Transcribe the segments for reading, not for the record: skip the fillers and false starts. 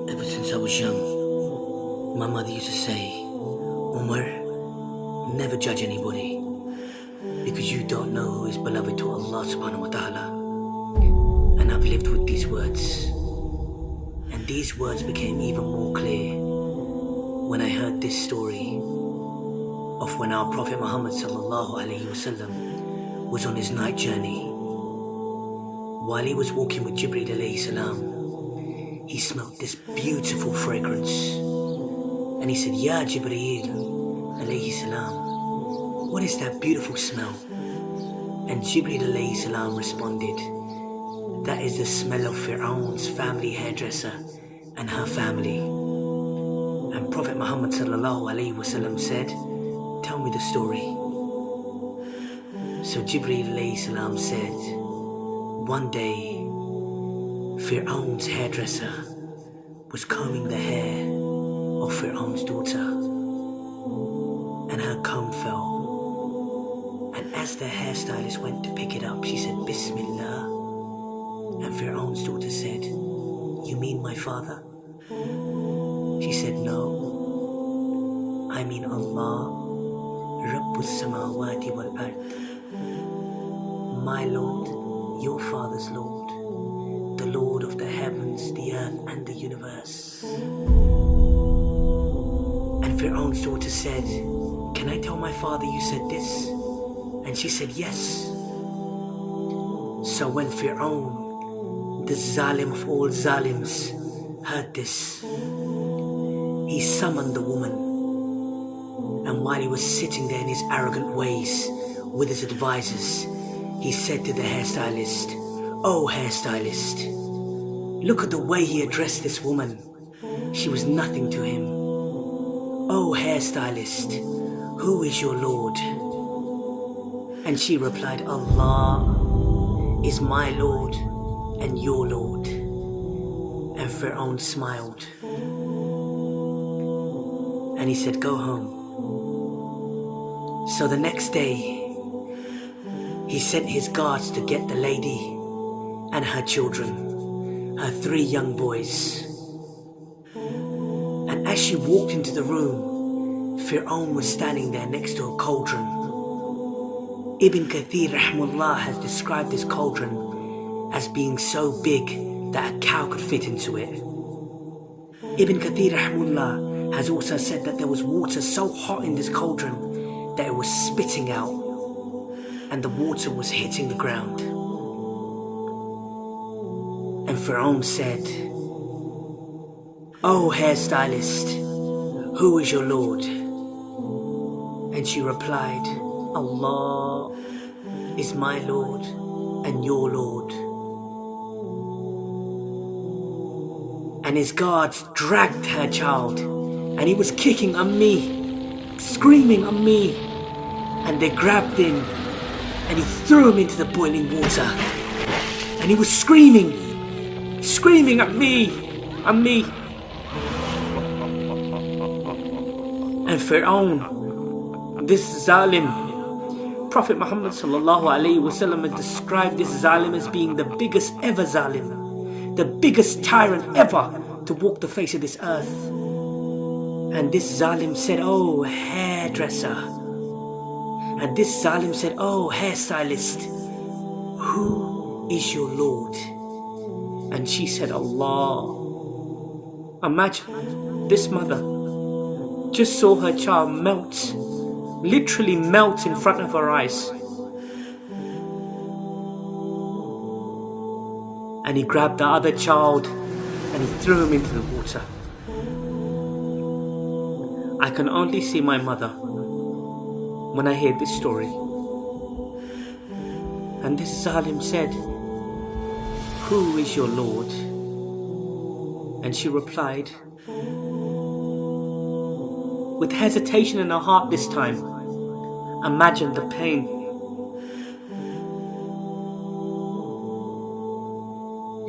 Ever since I was young, my mother used to say, Umar, never judge anybody because you don't know who is beloved to Allah subhanahu wa ta'ala. And I've lived with these words. And these words became even more clear when I heard this story of when our Prophet Muhammad sallallahu alaihi wasallam was on his night journey. While he was walking with Jibreel alayhi salam, he smelled this beautiful fragrance. And he said, Ya Jibreel alayhi salam, what is that beautiful smell? And Jibreel alayhi salam responded, that is the smell of Fir'aun's family hairdresser and her family. And Prophet Muhammad sallallahu alayhi wasallam said, tell me the story. So Jibreel alayhi salam said, one day Fir'aun's hairdresser was combing the hair of Fir'aun's daughter, and her comb fell. And as the hairstylist went to pick it up, she said, Bismillah. And Fir'aun's daughter said, you mean my father? She said, no, I mean Allah, Rabbus Samawati wal Ard, my Lord, your father's Lord, the Lord of the heavens, the earth and the universe. And Fir'aun's daughter said, can I tell my father you said this? And she said, yes. So when Fir'aun, the Zalim of all Zalims, heard this, he summoned the woman. And while he was sitting there in his arrogant ways with his advisors, he said to the hairstylist, oh hairstylist, look at the way he addressed this woman. She was nothing to him. Oh hairstylist, who is your Lord? And she replied, Allah is my Lord and your Lord. And Fir'aun smiled. And he said, go home. So the next day, he sent his guards to get the lady and her children, her 3 young boys. And as she walked into the room, Fir'aun was standing there next to a cauldron. Ibn Kathir rahmullah has described this cauldron as being so big that a cow could fit into it. Ibn Kathir rahmullah has also said that there was water so hot in this cauldron that it was spitting out, and the water was hitting the ground. And Fir'aun said, oh hairstylist, who is your Lord? And she replied, Allah is my Lord and your Lord. And his guards dragged her child, and he was kicking on me, screaming on me, and they grabbed him and he threw him into the boiling water, and he was screaming at me. And Fir'aun, this Zalim, Prophet Muhammad sallallahu alaihi wasallam has described this Zalim as being the biggest ever Zalim, the biggest tyrant ever to walk the face of this earth. And this Zalim said, oh hairdresser. And this Zalim said, oh hairstylist, who is your Lord? And she said, Allah. Imagine, this mother just saw her child melt, literally melt in front of her eyes. And he grabbed the other child and he threw him into the water. I can only see my mother when I hear this story. And this Zalim said, who is your Lord? And she replied, with hesitation in her heart this time, imagine the pain.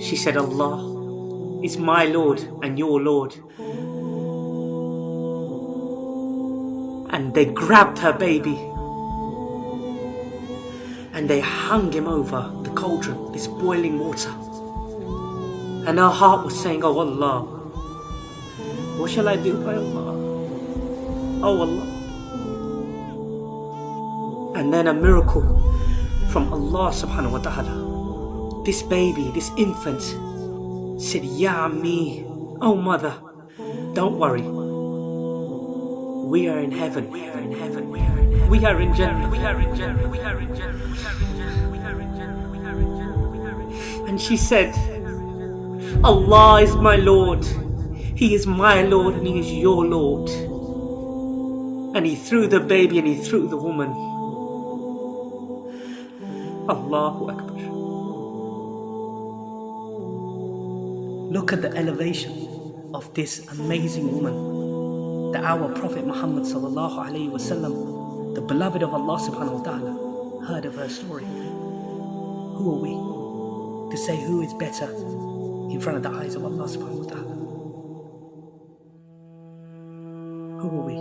She said, Allah is my Lord and your Lord. And they grabbed her baby and they hung him over the cauldron, this boiling water. And her heart was saying, oh Allah, What shall I do, by Allah? Oh Allah. And then a miracle from Allah subhanahu wa ta'ala. This baby, this infant said, Ya Ammi, oh mother, don't worry. We are in heaven. We are in heaven. We are in heaven. We are in Jannah. We are in Jannah. We are in Jannah. We are in Jannah. We are in Jannah. We are in Jannah. We are in Jannah. And she said, Allah is my Lord. He is my Lord and He is your Lord. And He threw the baby and He threw the woman. Allahu Akbar. Look at the elevation of this amazing woman, that our Prophet Muhammad sallallahu alaihi wasallam, the beloved of Allah subhanahu wa ta'ala, heard of her story. Who are we to say who is better in front of the eyes of Allah subhanahu wa ta'ala? Who are we?